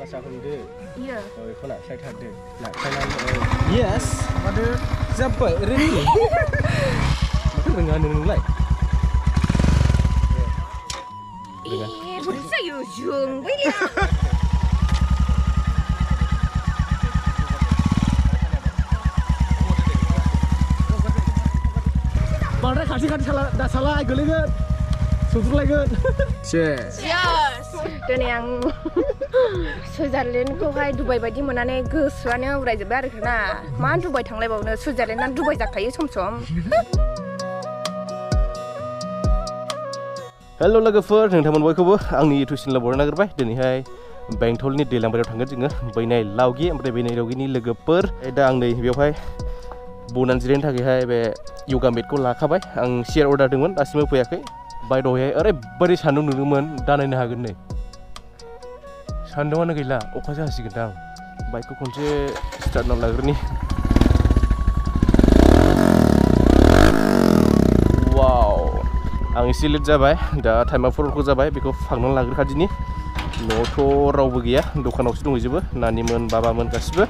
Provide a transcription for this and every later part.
Pasal hunde. Iya. Oh, kau nak saya ada. Nak saya Yes. Ada siapa? Ricky. Macam dengan nilai. Bisa Yujung. Boleh. Barai kasih dah salah geli kan. Susul lagi kan. Cheers. Yes. Dan yang Switzerland खौहाय दुबाइ बायदि मोननानै गोसोआनो उरायजोबबाय आरोखि ना मा दुबाइ थांलायबावनो सुइजारलेण्डआ दुबाइ जाखायो सम सम Hello लोगोफोर नोंथांमोन बयखौबो आंनि इउटिउब चेनेलाव बरायनो नागिरबाय दिनैहाय बेंटलनि दैलांबारियाव थांगोन जोङो बैनाय लावगि ओमफ्राय बैनाय लावगिनि लोगोफोर दा आं नै बेवहाय बनानै जिरायनो थाखायहाय बे योगा मेटखौ लाखाबाय आं चेयार अर्डार होदोंमोन दासिमबो फैयाखै बायद'हाय ओरैबायदि सान्दुं नुदोंमोन दा नायनो हागोन नै सान्दुंआनो गैला अखासो हासिगोनदां बाइकखौ खनसे स्टार्ट खालामना लाग्रोनि वाव आं एसे लेट जाबाय दा टाइमा 4 जाबाय बेखौ फांनानै लाग्रोखादिनि न'आवथ' रावबो गैया दखानावसो दंजोबो नानिमोन बाबामोन गासिबो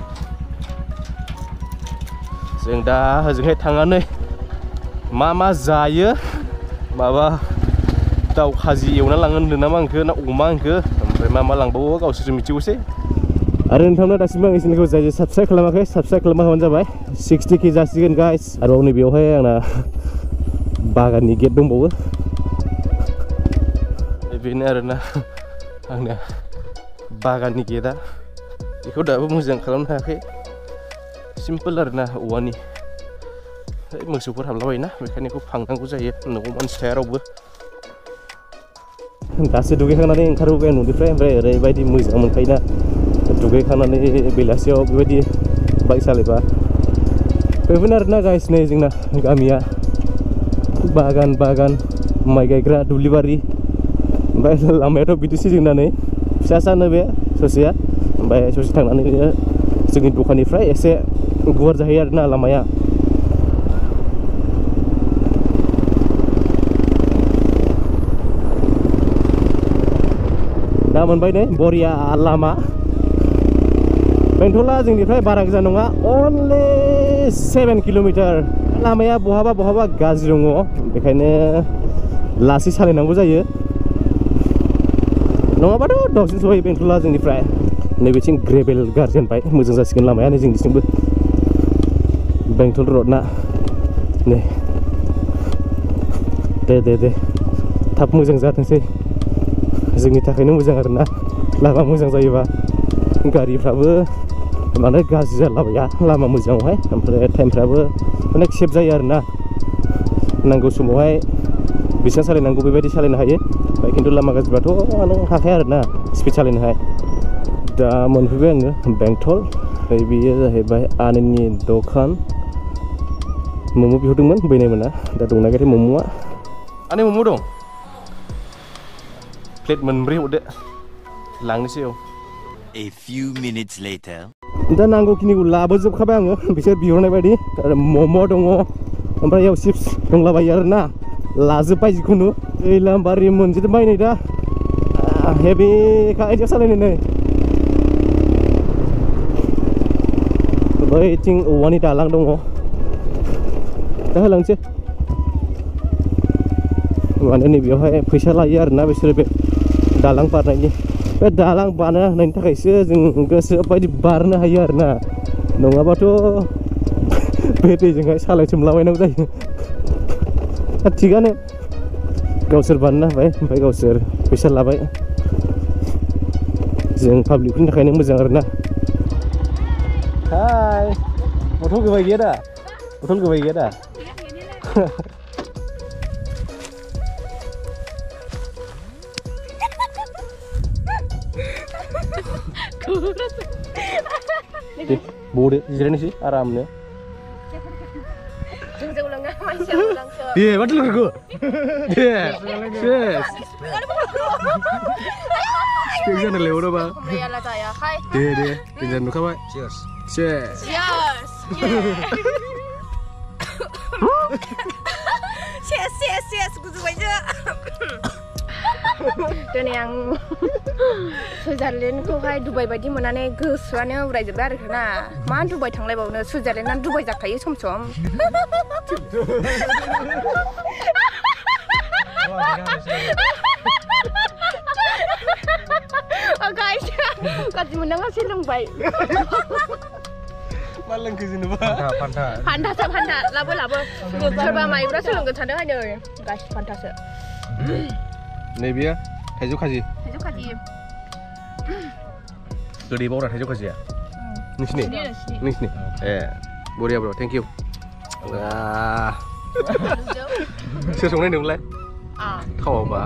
जों दा होजोंहाय थांनानै मा जायो माबा दाउ खाजि एवना लांनो होनदों नामा आंखो ना अमा आंखो ओमफ्राय मा लांबावो गावसोरसो मिथिगौसै आरो नोंथांनो दासिमबो आंनि चेनेलखौ जाय साबस्क्राइब खालामाखै साबस्क्राइब खालामना जाबाय 60K जासिगोन गाइस आरो नै बेवहाय आंना बागाननि गेट दंबावो बेनो आरोना आंना बागाननि गेटआ बेखौ दाबो मोजां खालामनो हायाखै सिम्पोल आरोना औवानि मोसौफोर हाबलाबायोना बेखायनो बेखौ फांनांगौ जायो न'आव मानसि थाया रावबो दासो दुगैखांनानै ओंखारबोबाय आं न'निफ्राय ओमफ्राय ओरैबायदि मोजां मोनखायोना दुगैखांनानै बेलासियाव बेबायदि बाइक सालायबा बेफोरनो आरोना गाइस नै जोंना गामिया बागान माइ गायग्रा दुब्लिबारि ओमफ्राय लामायाथ' बिदिसो जोंना नै फिसासानो बे ससेया ओमफ्राय ससे थांनानै जोंनि दखाननिफ्राय एसे गुवार जाहैयो आरोना लामाया दा मोनबाय नै बरिया लामा बेंटला जोंनिफ्राय बारा गोजान नङा अनलि 7 किल'मिटार लामाया बहाबा गाज्रि दङ बेखायनो लासै सालायनांगौ जायो नङाबाथ' दावसिन सहैयो बेंटला जोंनिफ्राय नैबेथिं ग्रेभेल गारजेनबाय मोजां जासिगोन लामाया नै जोंनिथिंबो बेंटल रडना नै दे थाब मोजां जाथोंसै जोंनि थाखायनो मोजां आरोना लामा मोजां जायोबा गारिफ्राबो माने गाज्रि जालाबाया लामा मोजाङावहाय ओमफ्राय टाइमफ्राबो अनेक सेभ जायो आरोना नांगौ समावहाय बेसेबां सालायनांगौ बेबायदि सालायनो हायो ओमफ्राय खिन्थु लामा गाज्रिबाथ' नों हाखाया आरोना स्पिड सालायनोहाय दा मोनफैबाय आङो बेंटल बेयो जाहैबाय आनैनि दखान मम' बिहरदोंमोन बैनाय मोना दा दंना गैयाथाय मम'आ आनै मम' दं प्लेट मोनब्रै हरदो लांनोसै औ A few minutes later दा नांगौखिनिखौ लाबोजोबखाबाय आङो बिसोर बिहरनाय बायदि आरो मम' दङ ओमफ्राय याव चिप्स दंलाबायो आरोना लाजोब्बाय जिखुनु दैलांबारि मोनजोबबाय नै दा हेभिखा आइथिं सालायनो नै बैथिं औवानि दालां दङ दा होलांसै माने नैबेयावहाय फैसा लायो आरोना बिसोरो बे दालां बारनायनि बे दालां बानायना होनायनि थाखायसो जों गोसो बायदि बारनो हायो आरोना नङाबाथ' बे दैजोंहाय सालायसोमलाबायनांगौ जायो थिगानो गावसोर बानायना होबाय ओमफ्राय गावसोर फैसा लाबाय जों पाब्लिकफोरनि थाखायनो मोजां आरोना हाय बथल गोबाय गैया दा deh bode jiranisi aramnya dia betul aku dia yes Pingsan lewat apa? Deh, pingsan nuka pak. Cheers. Cheers. Cheers. Cheers, cheers, cheers. Gue suka aja. Diनै आं सुइजारलेण्डखौहाय दुबाइ बायदि मोननानै गोसोआनो उरायजोब्बाय आरोना मा दुबाइ थांलायबावनो सुइजारलेण्डआ दुबाइ जाखायो सम सम guys गाज्रि मोननाङासै लोंबाय मा लोंखो जेनेबा फान्थासो फान्था लाबो सोरबा माइब्रासो लोंगोन सानदों हाय नै गाइस फान्थासो नैबेयो थाइजौ खाजि गोदै बावरा थाइजौ खाजिया नोंसिनि ए बरिया ब्र थेंक इउ सोर संनाय नोंलाय थावाबा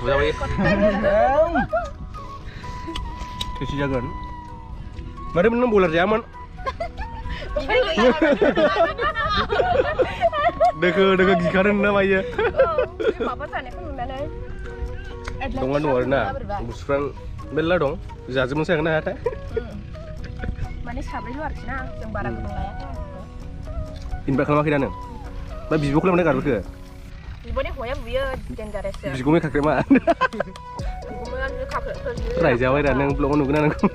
बुजाबाय थैसि जागोन माथो नों बयलार जायामोन दोखो गिखादों ना मायो माबा जानायखौ नुनानै दङ आरोना बुस्थुफ्रा मेरला दं जाजोबनो सागोन ना हाथाय माने साब्रैल' आरोखि ना जों बारा गोबां लायाखै इनभाइट खालामाखै ना नों मा बिब'खौ लांनाय गारबोखो बिब'नि हौवाया बुयो डेन्जारेससो बिगुमै खाख्रेमा रायजाबाय दा नों ब्लगाव नुगोन ना नोंखौ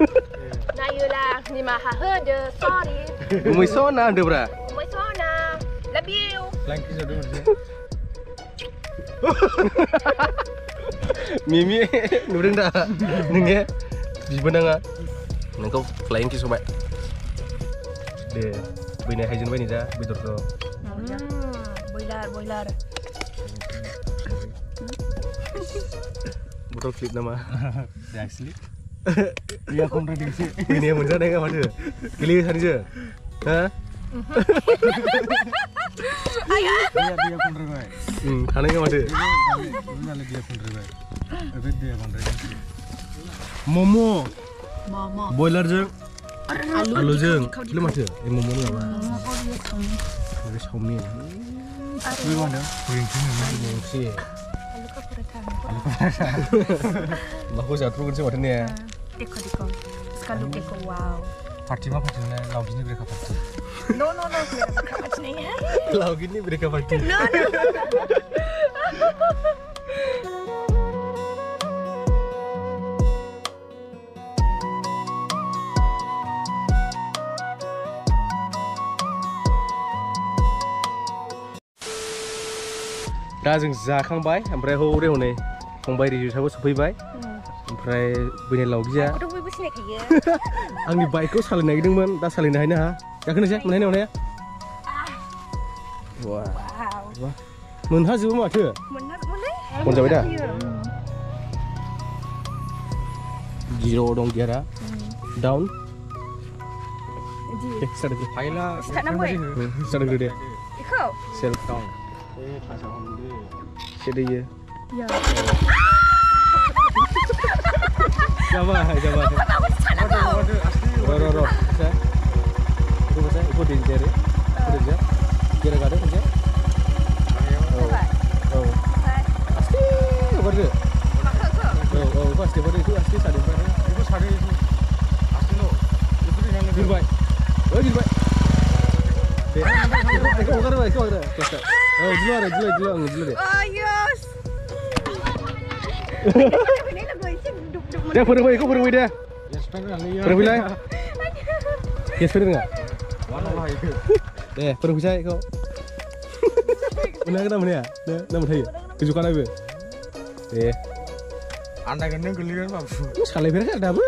नायोला निमाहा होदो सरि गुमै सना होनदोब्रा गुमै सना लाभ इउ लांखि जादों मोनसे मिमि नुदों दा नोङो बिबोनाङा नोंखौ फ्लाइं किस होबाय दे बैनाय हायजेन बायनि जा बेदरखौ बयलार बटल फ्लिप नामा actually dia kontradiksi ini yang bener nggak maksud pilih saja hah dia kontradiksi aneh nggak maksud dia kontradiksi tapi dia kontradiksi momo boiler jeng alu jeng lu maksud momo lu apa ada Xiaomi lu mana goreng sih aku jatuh kan sih waktunya deko sekali deko wow party mah party lauk ini mereka party no mereka party nih lauk ini mereka party no दा जों जाखांबाय ओमफ्राय हौरे हनै फंबाय रिजुसाबो सफैबाय ओमफ्राय बैनि लावगिया आंखौथ' बयबो सिनायखायो आंनि बाइकखौ सालायनो नागिरदोंमोन दा सालायनो हायो ना हा गाखोनोसै मोनहाय वाह मोनहाजोबो माथो मोनजाबाय दा गिर' दं गियारा डाउन स्टार्ट दे बेखौ self down sedih ya coba ro bisa itu di jari udah ya kira gak ada aja asli kabar deh pasti pada itu asli sadar itu sadar itu asli lo itu yang gilbai gilbai deh kau ada oh jual deh yes dia pergi deh pergi lah yes pergi nggak pergi saya kau benar kenapa nih ya nama saya kejukan apa anda kan geliran babu sekali beres ada apa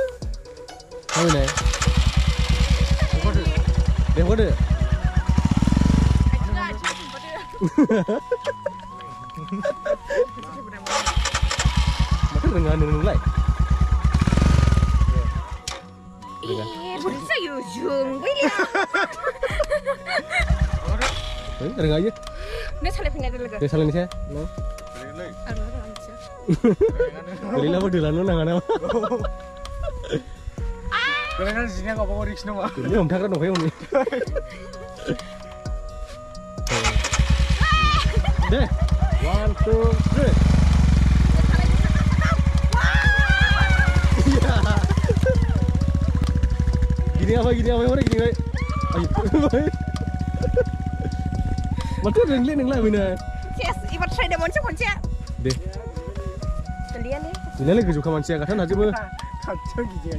apa nih deh kode Makan dengan nilai. Bisa yujung, boleh. Dengan aja. Ini salah pindah dulu. Dia salah ni saya. No. Beli lah berdua lalu nangan apa? Kadang-kadang sini aku bawa riks nama. Ini om tak ada nokai om ni. Deh, 1, 2, 3. Gini apa orang gini baik. Ayo. Macam rengglit nenglah bina. Yes, ibat saya demon sih kunci. Deh. Kalian Ginalnya kejuka manusia kata aja mah. Kacau gitu ya.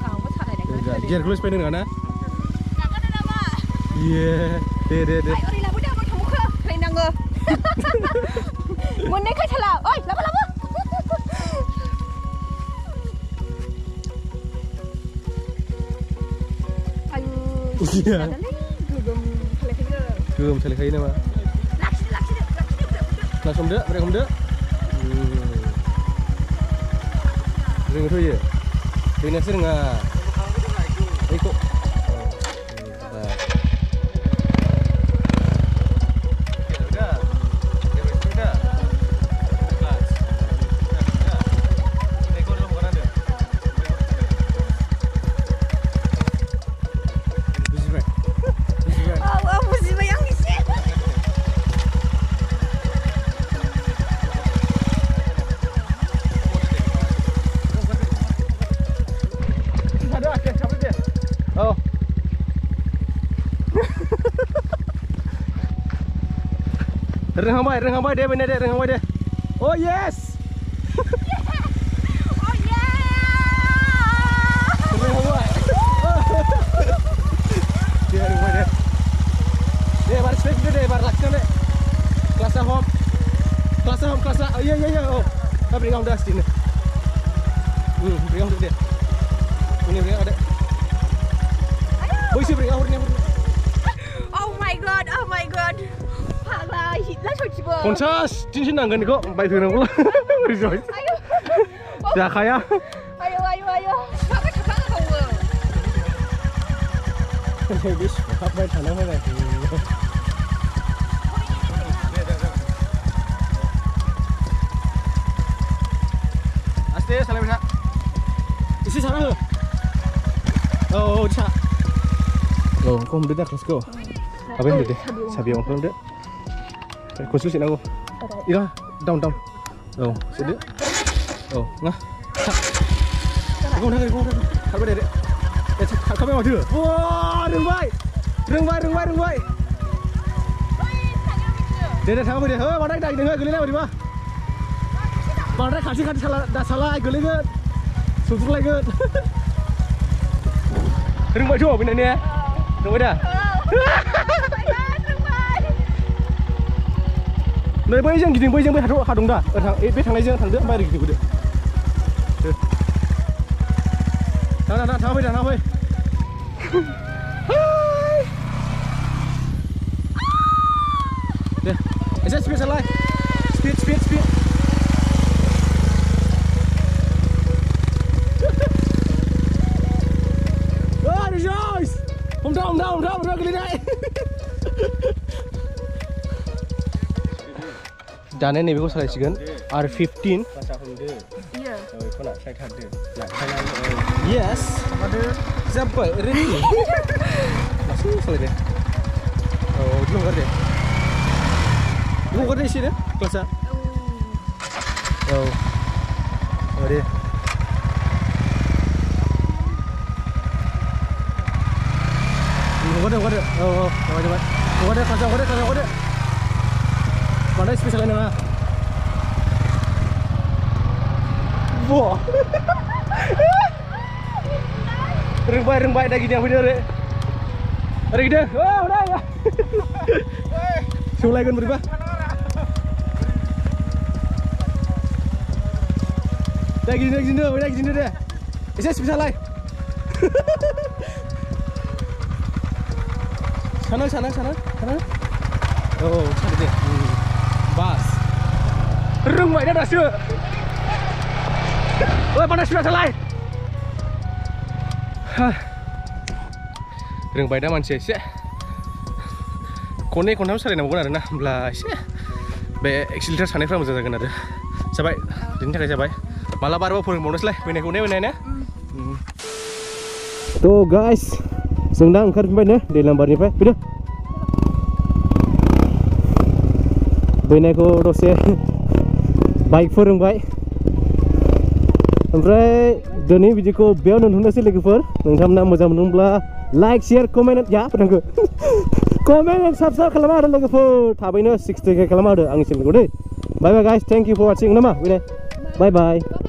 Kamu salah deh. Gear close pendek kan? Kakak ada nama. Iya, deh. Ayo orang udah mau kamu ke, lain nanggo. Mau naik ke celah. Oi, lama. Ayo. Iya. Gugum selesai. Gum selesai nama. Laksi. Langsung deh, mereka deh. Ring itu ya. Ring nasi nggak? Ikut. Oh. Reng hambai deh bener deh, reng hambai deh. Oh yes. Oh yeah. Reng hambai. Dia reng hambai deh. Deh bar spek deh, bar laksana deh. Kelas home. Oh iya. Oh. Tapi bring udah sini. Bring deh. Ini bring ada. Boy sih bring out ni. Oh my god. Parah, hitlah coba. Konses, cincin nanggan kok, baik dengan pula. Rejoice. Ayo. Dah kaya. Ayo. Kakak kamu. Habis, apa yang tanam mana? Aste, salah bisa. Isi sana ke? Oh, bisa. Oh, kau muda dah, let's go. Apa yang muda? Sabi yang kau muda. Khusus ini aku. Iya, down. Oh, sedih. Oh, ngah. Kau dah. Kau dah. Kau mau dia? Wah, reng baik. Dia thang apa dia? Oh, mana dah dengar geli lah, di mana? Mana kasih dah salah geli ke? Susul lagi ke? Reng baik jauh benda ni ya? Reng baik dah. Nơi bây giờ thì bây giờ mới hạt đồng đã ở thằng biết thằng này giờ thằng đứa bay được thì được thằng bây giờ nào bây đây sẽ speed lại speed ôi rồi không đâu rồi cái này Dan ini betul salah sigan R15. Iya. Kau nak saya ada. Yes. Ada. Siapa? Ready. Masuk salah dia. Oh, belum kerja. Belum kerja sih dia. Kelas. Oh. Oh dia. Belum kerja. Oh, coba. Kerja. Mana spesial ni mah? Wah. Reng baik dah gini apa dia? Ada gede. Oh, udah. Sulai kan berubah. Dah gini dah. Ini spesial lain. Sana. Oh, sana dia. Bas. Rung baik dah sure. Oh, panas sudah selesai. Rung baik dah manusia sih. Kone selesai nama guna ada belah sih. Be accelerator sana frame saja kan ada. Sabai, ini cakap sabai. Malah baru pun bonus lah. Bine ni. So guys, sengdang angkat pemain di lambar ni pak. Pilih. Bine ko rose bike forum baik. Omprai doni video ko beau nonton nasi lagi for. Nengkam nama moja menungla like share comment ya penanggu. Comment end subscribe खालामना होदो लोगोफोर थाबैनो 60K खालामना होदो आंनि चेनेलखौ दै bye bye guys thank you फर वाचिं नामा बाय बाय